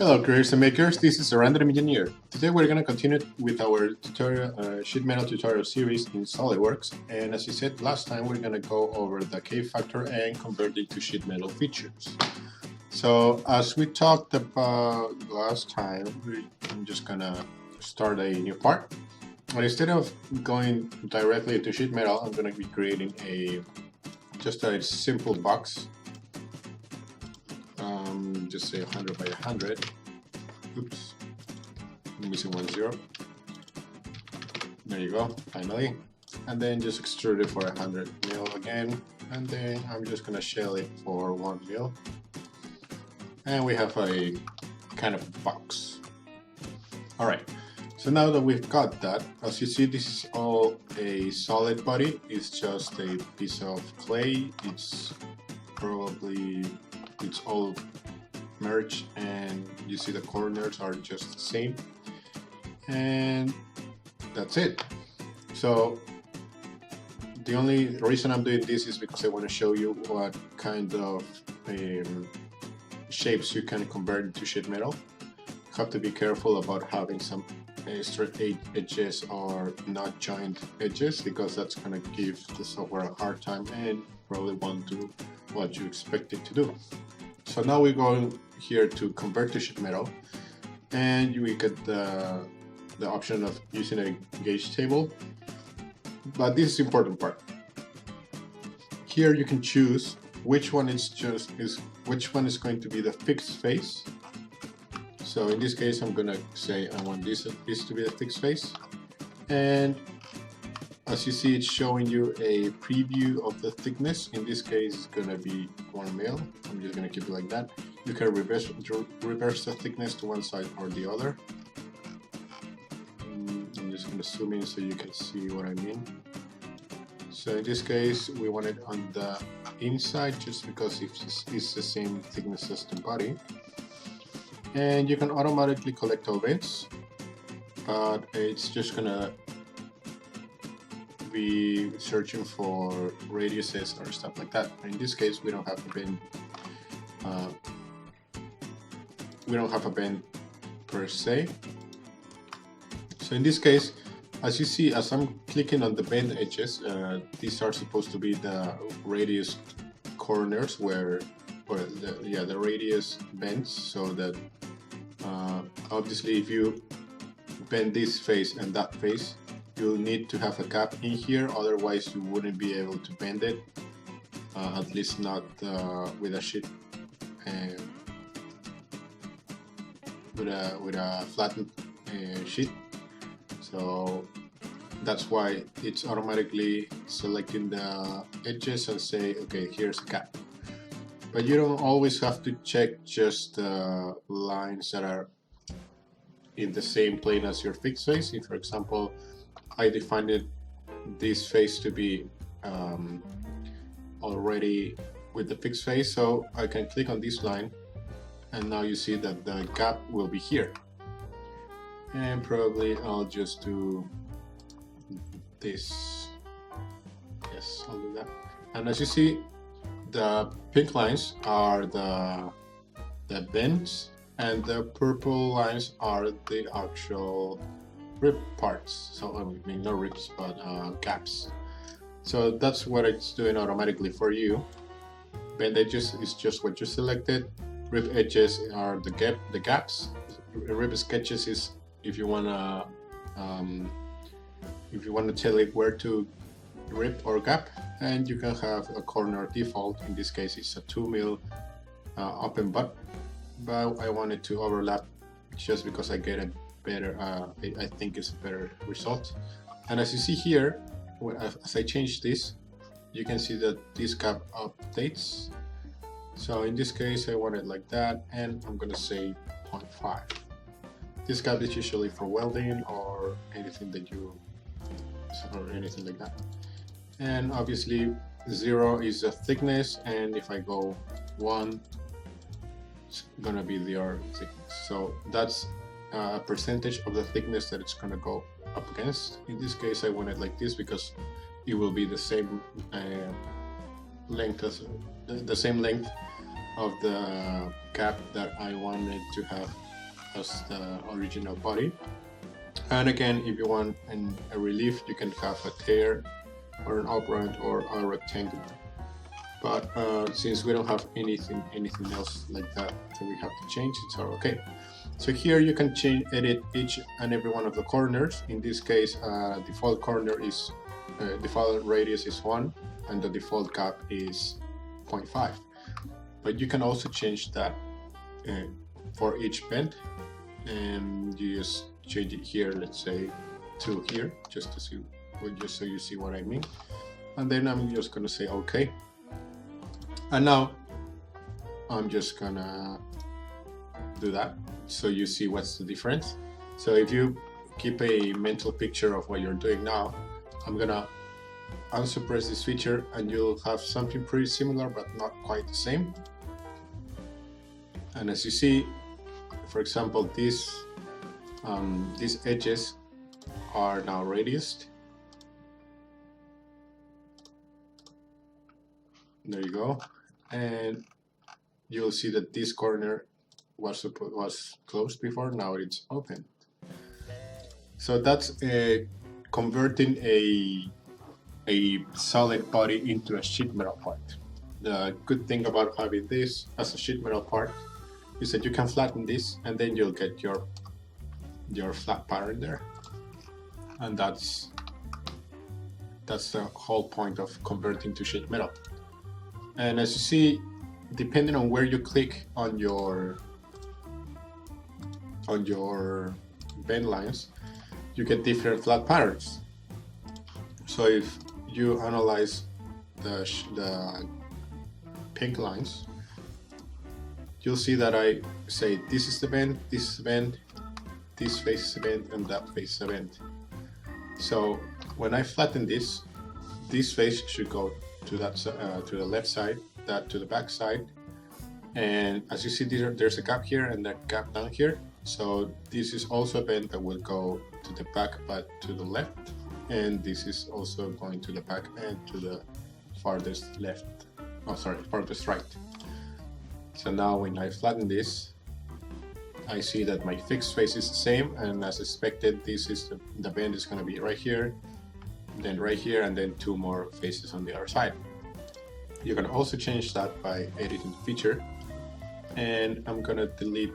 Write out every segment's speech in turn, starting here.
Hello creators and makers, this is TheRandomEngineer. Today we're going to continue with our tutorial, Sheetmetal tutorial series in SolidWorks, and as you said last time, we're going to go over the K factor and convert it to Sheetmetal features. So as we talked about last time, I'm just going to start a new part. But instead of going directly to Sheetmetal, I'm going to be creating just a simple box. Just say 100 by 100. Oops, I'm missing 1 0. There you go, finally. And then just extrude it for 100 mil again. And then I'm just gonna shell it for 1 mil. And we have a kind of box. Alright, so now that we've got that, as you see, this is all a solid body. It's just a piece of clay. It's all merged, and you see the corners are just the same, and that's it. So the only reason I'm doing this is because I want to show you what kind of shapes you can convert into sheet metal. You have to be careful about having some straight edges or not joined edges, because that's going to give the software a hard time and probably won't do what you expect it to do. So now we're going here to convert to sheet metal, and we get the option of using a gauge table. But this is the important part. Here you can choose which one is going to be the fixed face. So in this case, I'm gonna say I want this to be the fixed face, and as you see, it's showing you a preview of the thickness. In this case, it's gonna be 1 mil. I'm just gonna keep it like that. You can reverse the thickness to one side or the other. I'm just gonna zoom in so you can see what I mean. So in this case, we want it on the inside just because it's the same thickness as the body. And you can automatically collect all bits, but it's just gonna be searching for radiuses or stuff like that. In this case, we don't have a bend. We don't have a bend per se. So in this case, as you see, as I'm clicking on the bend edges, these are supposed to be the radius corners where the radius bends, so that obviously if you bend this face and that face, you'll need to have a gap in here, otherwise you wouldn't be able to bend it, at least not with a sheet, with a flattened sheet. So that's why it's automatically selecting the edges and say, okay, here's a gap. But you don't always have to check just the lines that are in the same plane as your fixed face. If, for example, I defined this face to be already with the fixed face, so I can click on this line, and now you see that the gap will be here. And probably I'll just do this. Yes, I'll do that. And as you see, the pink lines are the bends, and the purple lines are the actual rib parts. So I mean, not ribs, but gaps. So that's what it's doing automatically for you. Bend edges is just what you selected. Rib edges are the gaps. Rib sketches is if you wanna tell it where to rib or gap, and you can have a corner default. In this case, it's a 2 mil open butt, but I wanted to overlap just because I get a better, I think it's a better result. And as you see here, as I change this, you can see that this gap updates. So in this case, I want it like that, and I'm gonna say 0.5. This gap is usually for welding or anything like that. And obviously 0 is the thickness, and if I go 1, it's gonna be the other thickness. So that's a percentage of the thickness that it's gonna go up against. In this case, I want it like this because it will be the same length as the same length of the gap that I wanted to have as the original body. And again, if you want a relief, you can have a tear or an upright or a rectangle. But since we don't have anything else like that we have to change, it's all okay. So here you can edit each and every one of the corners. In this case, default corner is default radius is 1 and the default gap is 0.5. But you can also change that for each bend, and you just change it here, let's say to here, just so you see what I mean. And then I'm just gonna say okay. And now I'm just gonna do that so you see what's the difference. So if you keep a mental picture of what you're doing now, I'm gonna unsuppress this feature and you'll have something pretty similar but not quite the same. And as you see, for example, these edges are now radiused. There you go. And you'll see that this corner was closed before, now it's open. So that's converting a solid body into a sheet metal part. The good thing about having this as a sheet metal part is that you can flatten this and then you'll get your flat pattern there. And that's the whole point of converting to sheet metal. And as you see, depending on where you click on your bend lines, you get different flat patterns. So if you analyze the pink lines, you'll see that I say this is the bend, this is the bend, this face is the bend, and that face is the bend. So when I flatten this face should go to that to the left side, that to the back side, and as you see there's a gap here and a gap down here. So this is also a bend that will go to the back but to the left, and this is also going to the back and to the farthest left. Oh, sorry, farthest right. So now when I flatten this, I see that my fixed face is the same, and as expected, this is the bend is going to be right here, then right here, and then two more faces on the other side. You can also change that by editing the feature, and I'm going to delete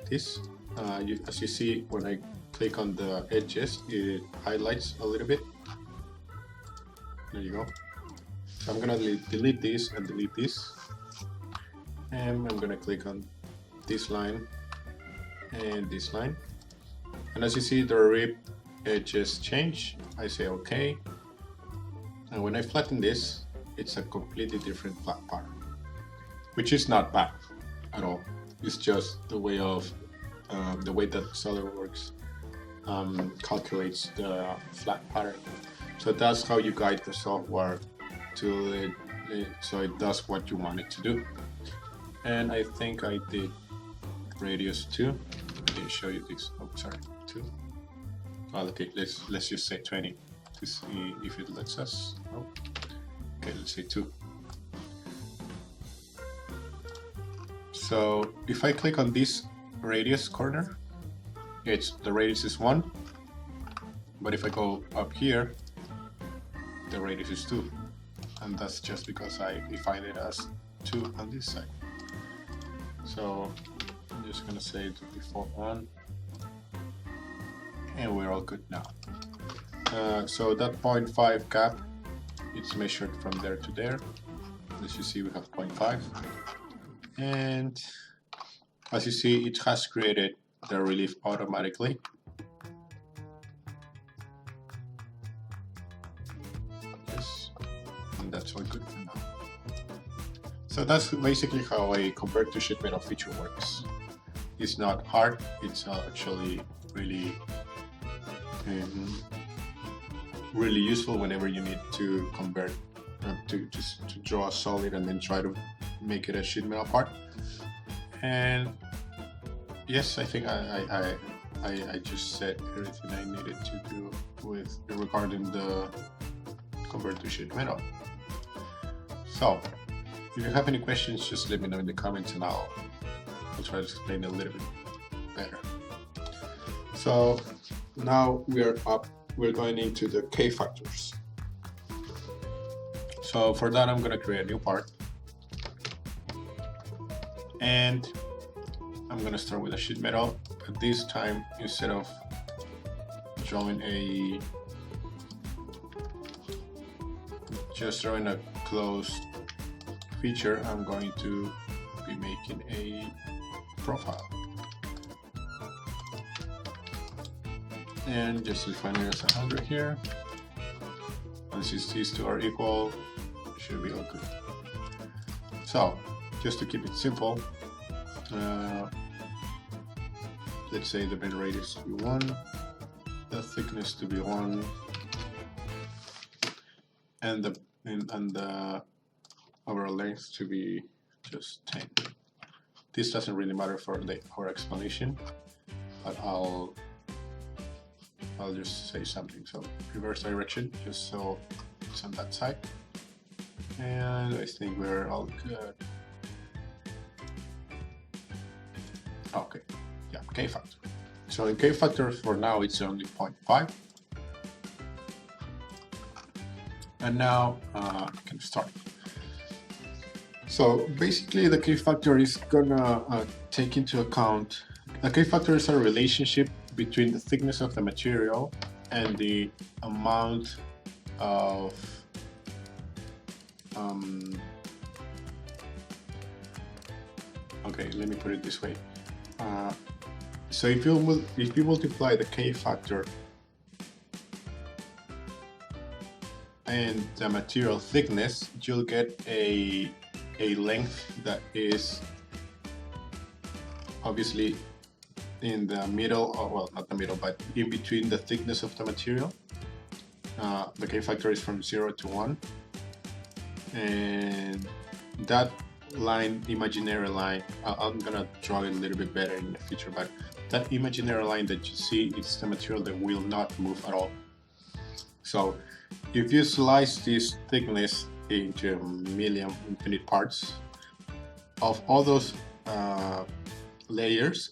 this. As you see, when I click on the edges, it highlights a little bit. There you go. So I'm going to delete this and delete this. And I'm going to click on this line and this line. And as you see, the rib edges change. I say OK. And when I flatten this, it's a completely different flat pattern, which is not bad at all. It's just the way of the way that SolidWorks calculates the flat pattern. So that's how you guide the software to so it does what you want it to do. And I think I did radius 2. Let me show you this. Oh, sorry, 2. Oh, okay, let's just say 20 to see if it lets us. Oh, okay, let's say 2. So if I click on this radius corner, the radius is 1. But if I go up here, the radius is 2. And that's just because I defined it as 2 on this side. So I'm just going to say the default 1, and we're all good now. So that 0.5 gap, it's measured from there to there. As you see, we have 0.5, and as you see, it has created the relief automatically. Yes, and that's all good for now. So that's basically how a convert to sheet metal feature works. It's not hard, it's actually really really useful whenever you need to convert to draw a solid and then try to make it a sheet metal part. And yes, I think I just said everything I needed to do with regarding the convert to sheet metal. So If you have any questions, just let me know in the comments and I'll try to explain it a little bit better. So now we're going into the K factors. So for that, I'm going to create a new part. And I'm going to start with a sheet metal, but this time, instead of drawing just drawing a closed feature, I'm going to be making a profile. And just define it as 100 here. And since these two are equal, it should be all good. So, just to keep it simple, let's say the bend radius to be 1, the thickness to be 1, and the overall length to be just 10. This doesn't really matter for our explanation, but I'll just say something. So reverse direction, just so it's on that side. And I think we're all good. Okay, yeah, K factor. So in K factor for now it's only 0.5. And now I can start. So basically the K factor is gonna take into account, the K factor is a relationship between the thickness of the material and the amount of okay, let me put it this way. So if you multiply the K factor and the material thickness, you'll get a length that is obviously in the middle, or well, not the middle, but in between the thickness of the material. The K factor is from 0 to 1, and that line, imaginary line, I'm gonna draw it a little bit better in the future, but that imaginary line that you see is the material that will not move at all. So if you slice this thickness into infinite parts, of all those layers,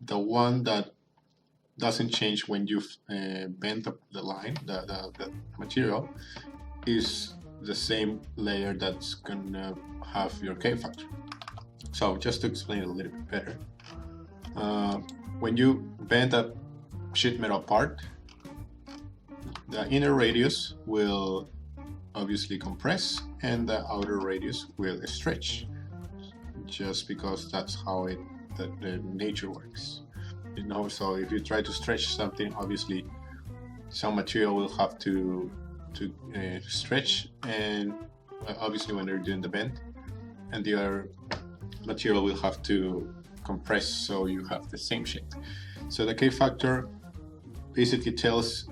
the one that doesn't change when you bend the line, the material, is the same layer that's gonna have your K factor. So just to explain it a little bit better, when you bend a sheet metal part, the inner radius will obviously compress and the outer radius will stretch, just because that's how the nature works. You know, so if you try to stretch something, obviously some material will have to stretch, and obviously when they're doing the bend, and the other material will have to compress, so you have the same shape. So the K factor basically tells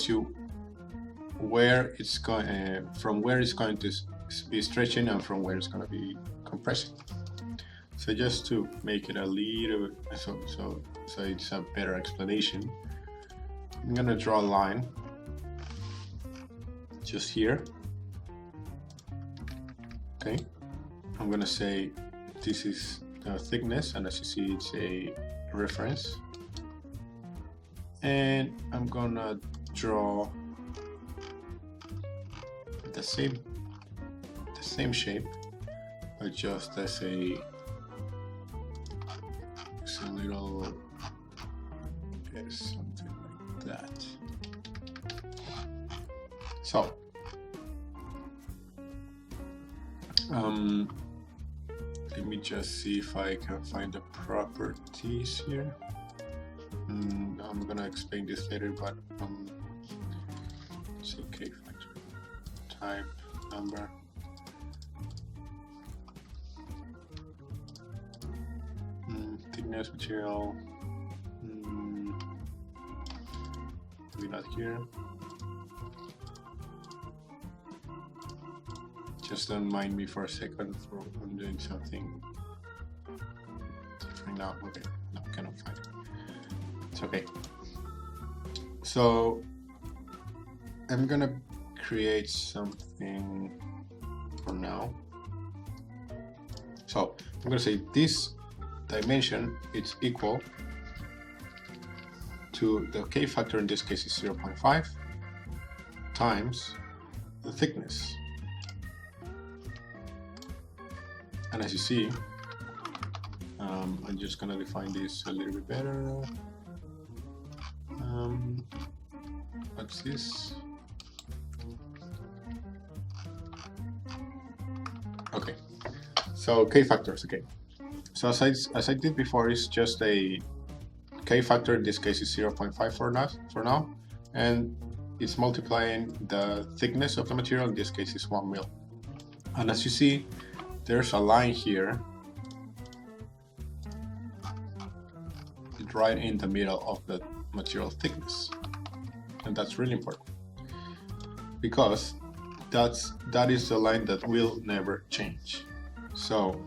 you where it's going, from where it's going to be stretching and from where it's going to be compressing. So just to make it a little bit, so it's a better explanation, I'm going to draw a line just here. Okay, I'm going to say this is the thickness, and as you see, it's a reference. And I'm going to draw the same shape, but just as a little, something like that. So let me just see if I can find the properties here. I'm gonna explain this later, but it's okay. Factor, type, number. Thickness, material. Maybe not here. Just don't mind me for a second, for I'm doing something different now. Okay, no, cannot find it. It's okay. So I'm gonna create something for now. So I'm going to say this dimension is equal to the K factor, in this case is 0.5, times the thickness. And as you see, I'm just going to define this a little bit better. What's this? Okay, so K factors again. So as I did before, it's just a K factor, in this case is 0.5 for now, and it's multiplying the thickness of the material, in this case is 1 mil. And as you see, there's a line here right in the middle of the material thickness, and that's really important because that is the line that will never change. So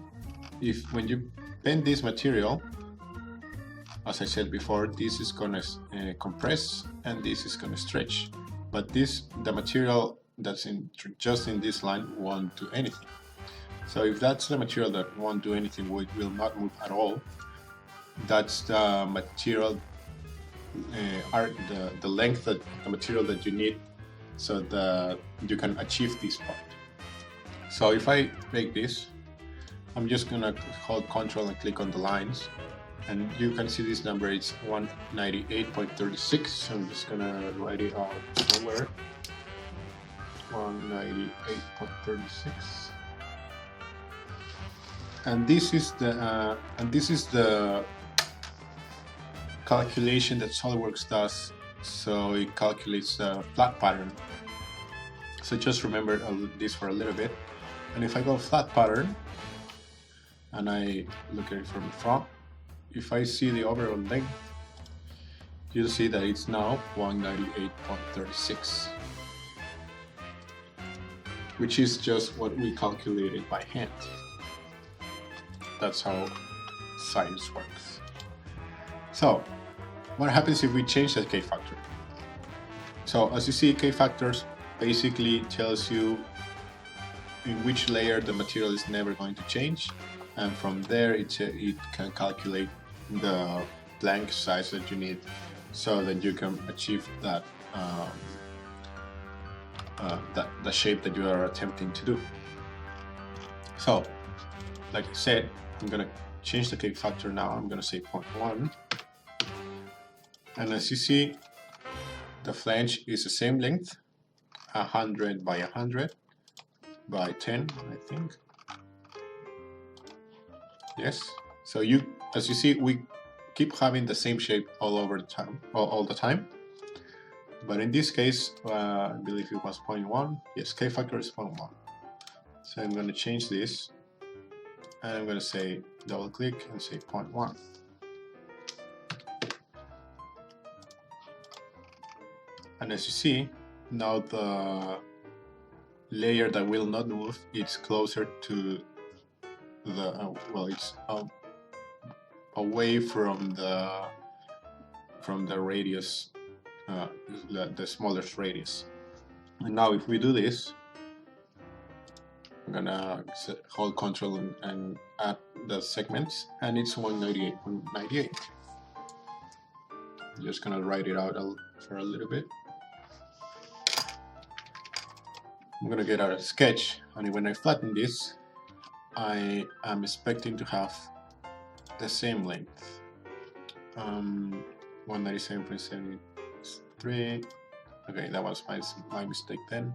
if when you bend this material, as I said before, this is going to compress and this is going to stretch, but the material that's just in this line won't do anything. So if that's the material that won't do anything, it will not move at all, that's the material, the length of the material that you need so that you can achieve this part. So if I make this, I'm just gonna hold Control and click on the lines, and you can see this number, it's 198.36. So I'm just gonna write it out somewhere. 198.36. And this is the calculation that SolidWorks does. So it calculates the flat pattern. So just remember this for a little bit. And if I go flat pattern and I look at it from the front, if I see the overall length, you'll see that it's now 198.36, which is just what we calculated by hand. That's how science works. So what happens if we change that K factor? So as you see, K factors basically tells you in which layer the material is never going to change, and from there it can calculate the blank size that you need so that you can achieve that the shape that you are attempting to do. So like I said, I'm gonna change the K factor now. I'm gonna say 0.1, and as you see, the flange is the same length, 100 by 100 by 10, I think. Yes. So as you see, we keep having the same shape all the time. But in this case, I believe it was 0.1. Yes, K factor is 0.1. So I'm going to change this, and I'm going to say double click and say 0.1. And as you see, now the layer that will not move, it's closer to the it's away from the radius, the smallest radius. And now if we do this, I'm gonna hold Control and add the segments, and it's 198.98. I'm just gonna write it out for a little bit. I'm gonna get out a sketch, and when I flatten this, I am expecting to have the same length, 197.73. Okay, that was my mistake then.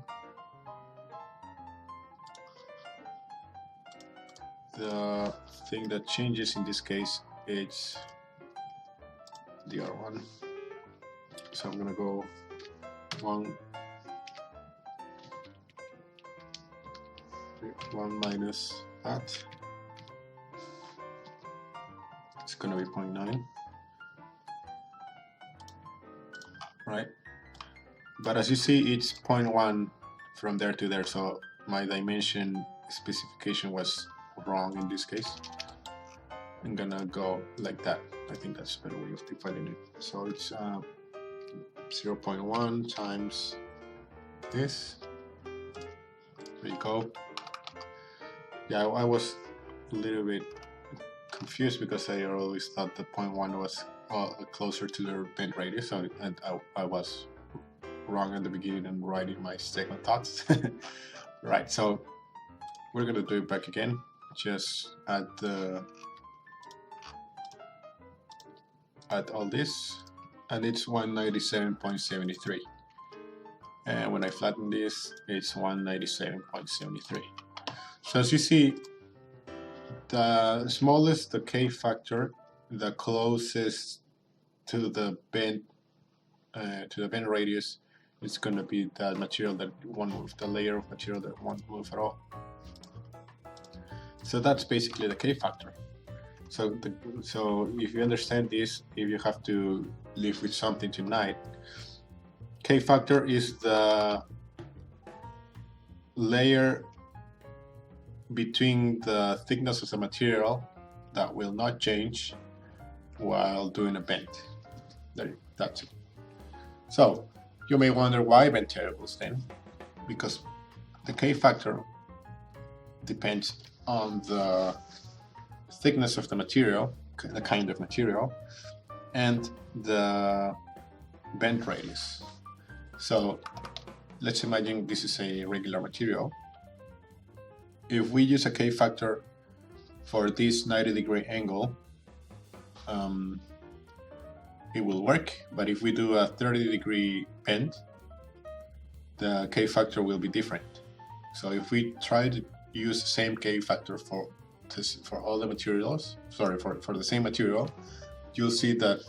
The thing that changes in this case is the R1. So I'm gonna go 1 minus that. It's gonna be 0.9, right? But as you see, it's 0.1 from there to there, so my dimension specification was wrong in this case. I'm gonna go like that. I think that's a better way of defining it. So it's 0.1 times this. There you go. Yeah, I was a little bit confused because I always thought the 0.1 was closer to the bend radius, so I was wrong at the beginning and writing my second thoughts. Right, so we're gonna do it back again. Just add all this, and it's 197.73. And when I flatten this, it's 197.73. So as you see, the smallest the K factor, the closest to the bend radius, is going to be the material that won't move, the layer of material that won't move at all. So that's basically the K factor. So if you understand this, if you have to live with something tonight, K factor is the layer between the thickness of the material that will not change while doing a bend. That's it. So you may wonder why bend tables then, because the K factor depends on the thickness of the material, the kind of material, and the bend radius. So let's imagine this is a regular material. If we use a K factor for this 90-degree angle, it will work, but if we do a 30-degree bend, the K factor will be different. So if we try to use the same K factor for all the materials, for the same material, you'll see that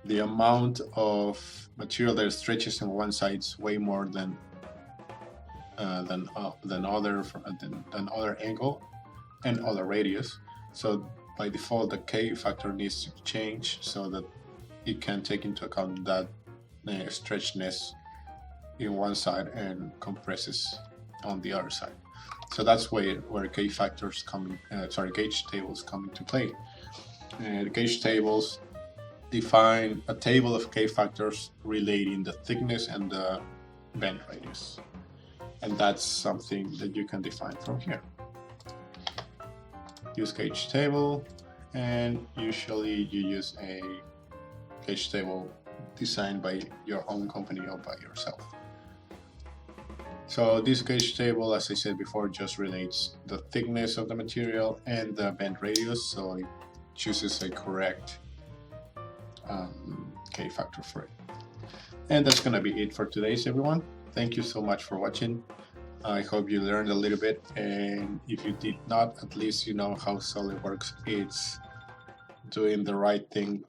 the amount of material that stretches on one side is way more than other angle and other radius. So by default, the K factor needs to change so that it can take into account that stretchiness in one side and compresses on the other side. So that's where K factors gauge tables come into play. The gauge tables define a table of K factors relating the thickness and the bend radius. And that's something that you can define from here. Use gauge table, and usually you use a gauge table designed by your own company or by yourself. So this gauge table, as I said before, just relates the thickness of the material and the bend radius, so it chooses a correct K factor for it. And that's gonna be it for today's, everyone. Thank you so much for watching. I hope you learned a little bit, and if you did not, at least you know how SolidWorks is doing the right thing.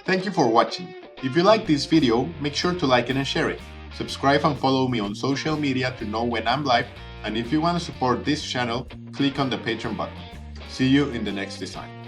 Thank you for watching. If you like this video, make sure to like it and share it. Subscribe and follow me on social media to know when I'm live, and if you want to support this channel, click on the Patreon button. See you in the next design.